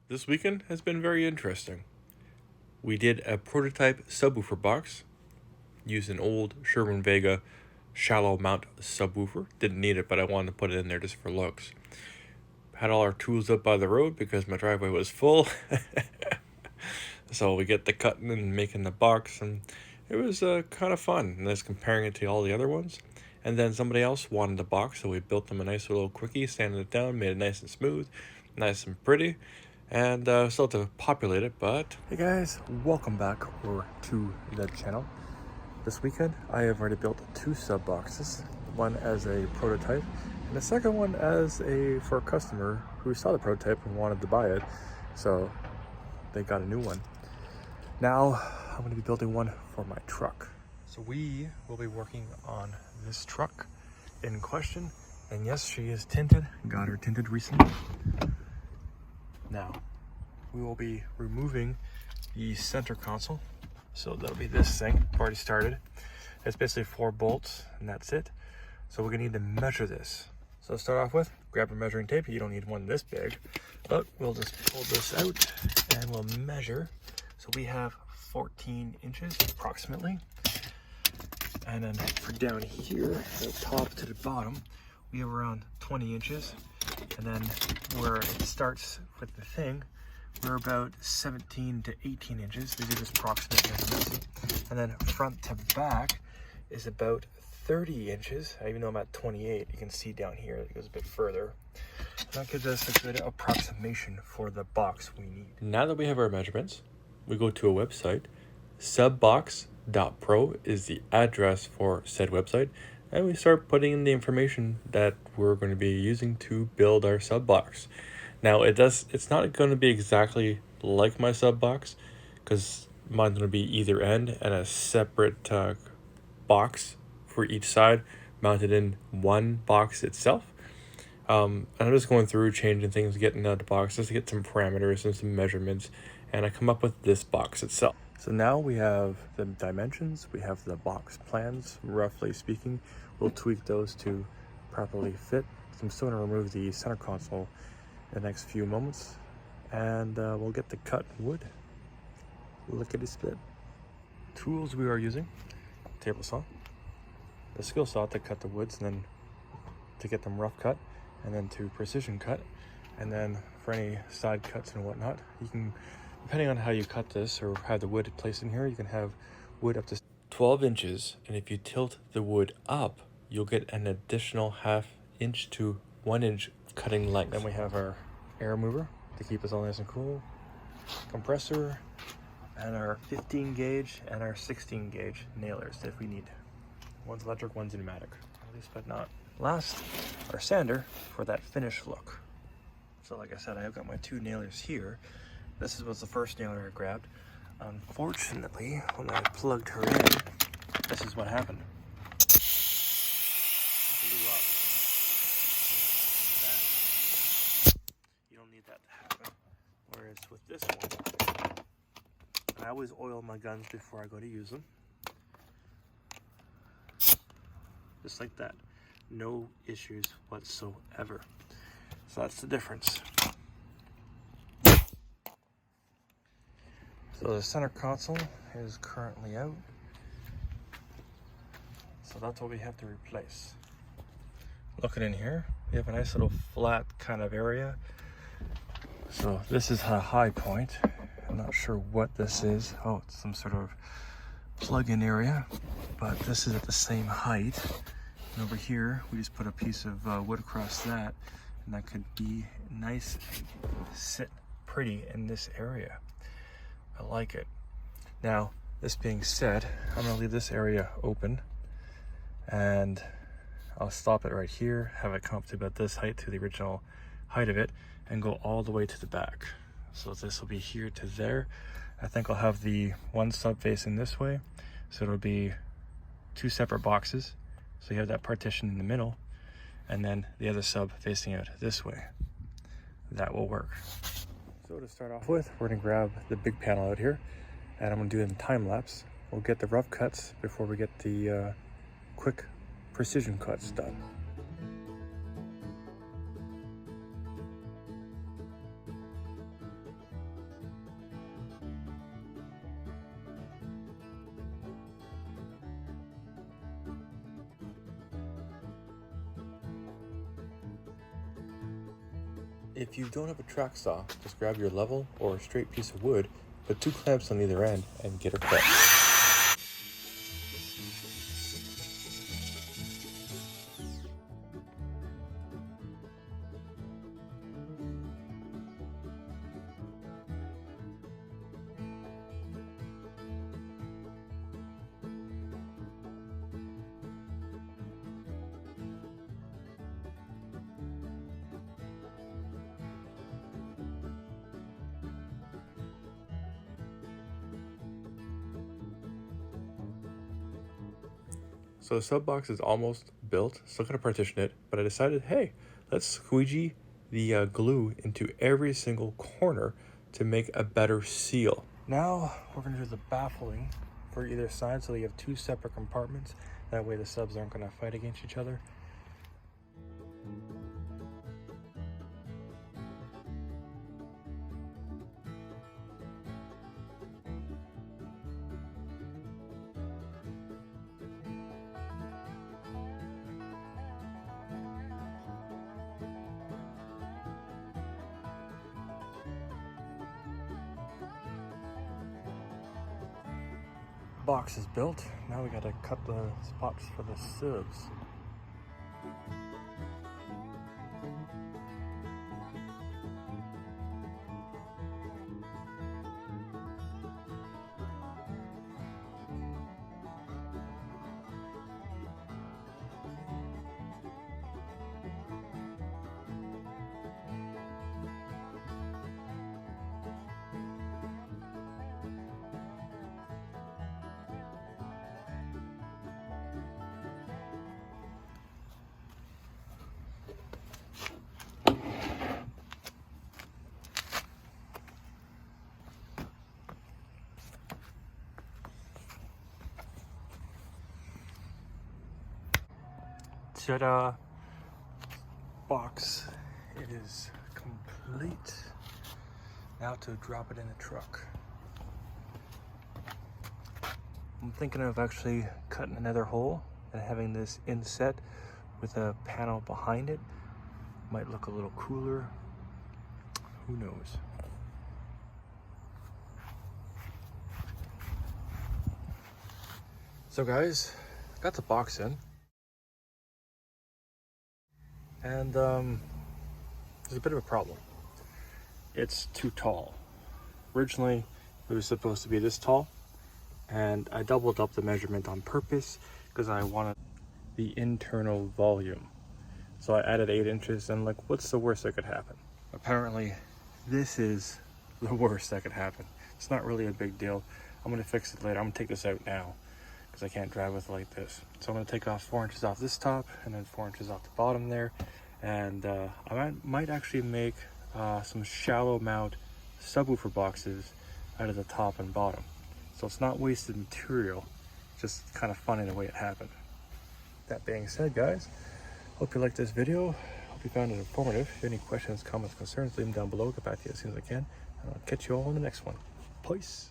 This weekend has been very interesting. We did a prototype subwoofer box, used an old Cerwin Vega shallow mount subwoofer. Didn't need it, but I wanted to put it in there just for looks. Had all our tools up by the road because my driveway was full. So we get the cutting and making the box, and it was kind of fun. And just comparing it to all the other ones. And then somebody else wanted the box, so we built them a nice little quickie, sanded it down, made it nice and smooth, nice and pretty. And still have to populate it, but... Hey guys, welcome back to the channel. This weekend, I have already built 2 sub boxes. One as a prototype, and the second one as for a customer who saw the prototype and wanted to buy it. So they got a new one. Now, I'm going to be building one for my truck. So we will be working on this truck in question. And yes, she is tinted. Got her tinted recently. Now, we will be removing the center console. So that'll be this thing. I've already started. It's basically 4 bolts, and that's it. So we're gonna need to measure this. So to start off with, grab a measuring tape. You don't need one this big, but we'll just pull this out and we'll measure. So we have 14 inches approximately. And then for down here, the top to the bottom, we have around 20 inches. And then where it starts with the thing, we're about 17 to 18 inches. These are just approximate measurements. And then front to back is about 30 inches. Even though I'm at 28, you can see down here it goes a bit further. That gives us a good approximation for the box we need. Now that we have our measurements, we go to a website. Subbox.pro is the address for said website. And we start putting in the information that we're going to be using to build our sub box. Now it's not going to be exactly like my sub box, because mine's going to be either end and a separate box for each side mounted in one box itself. And I'm just going through changing things, getting out the box just to get some parameters and some measurements, and I come up with this box itself. So now we have the dimensions, we have the box plans, roughly speaking. We'll tweak those to properly fit. So I'm still going to remove the center console in the next few moments, and we'll get the cut wood. Lickety split. Tools we are using: table saw, the skill saw to cut the woods, and then to get them rough cut, and then to precision cut, and then for any side cuts and whatnot, you can, depending on how you cut this or have the wood placed in here, you can have wood up to 12 inches, and if you tilt the wood up, you'll get an additional ½ inch to 1 inch cutting length. Then we have our air mover to keep us all nice and cool, compressor, and our 15 gauge and our 16 gauge nailers if we need. One's electric, one's pneumatic. At least but not. Last, our sander for that finish look. So like I said, I've got my 2 nailers here. This was the first nailer I grabbed. Unfortunately, when I plugged her in, this is what happened. Blew up. You don't need that to happen. Whereas with this one, I always oil my guns before I go to use them. Just like that. No issues whatsoever. So that's the difference. So the center console is currently out. So that's what we have to replace. Looking in here, we have a nice little flat kind of area. So this is a high point. I'm not sure what this is. Oh, it's some sort of plug-in area, but this is at the same height. And over here, we just put a piece of wood across that, and that could be nice and sit pretty in this area. I like it. Now, this being said, I'm gonna leave this area open, and I'll stop it right here, have it come up to about this height, to the original height of it, and go all the way to the back. So this will be here to there. I think I'll have the one sub facing this way, so it'll be 2 separate boxes. So you have that partition in the middle, and then the other sub facing out this way. That will work. So to start off with, we're gonna grab the big panel out here, and I'm gonna do it in time lapse. We'll get the rough cuts before we get the quick precision cuts done. If you don't have a track saw, just grab your level or a straight piece of wood, put 2 clamps on either end, and get her cut. So the sub box is almost built, still gotta partition it, but I decided, hey, let's squeegee the glue into every single corner to make a better seal. Now we're gonna do the baffling for either side so that you have 2 separate compartments. That way the subs aren't gonna fight against each other. Box is built. Now we gotta cut the spots for the subs. Ta-da! Box. It is complete. Now to drop it in the truck. I'm thinking of actually cutting another hole and having this inset with a panel behind it. Might look a little cooler. Who knows? So guys, got the box in. And there's a bit of a problem. It's too tall. Originally, it was supposed to be this tall, and I doubled up the measurement on purpose because I wanted the internal volume. So I added 8 inches, and like, what's the worst that could happen? Apparently, this is the worst that could happen. It's not really a big deal. I'm gonna fix it later. I'm gonna take this out now because I can't drive with it like this. So I'm gonna take off 4 inches off this top and then 4 inches off the bottom there. And I might actually make some shallow mount subwoofer boxes out of the top and bottom. So it's not wasted material, just kind of funny the way it happened. That being said, guys, hope you liked this video. Hope you found it informative. If you have any questions, comments, concerns, leave them down below. Get back to you as soon as I can. And I'll catch you all in the next one. Peace.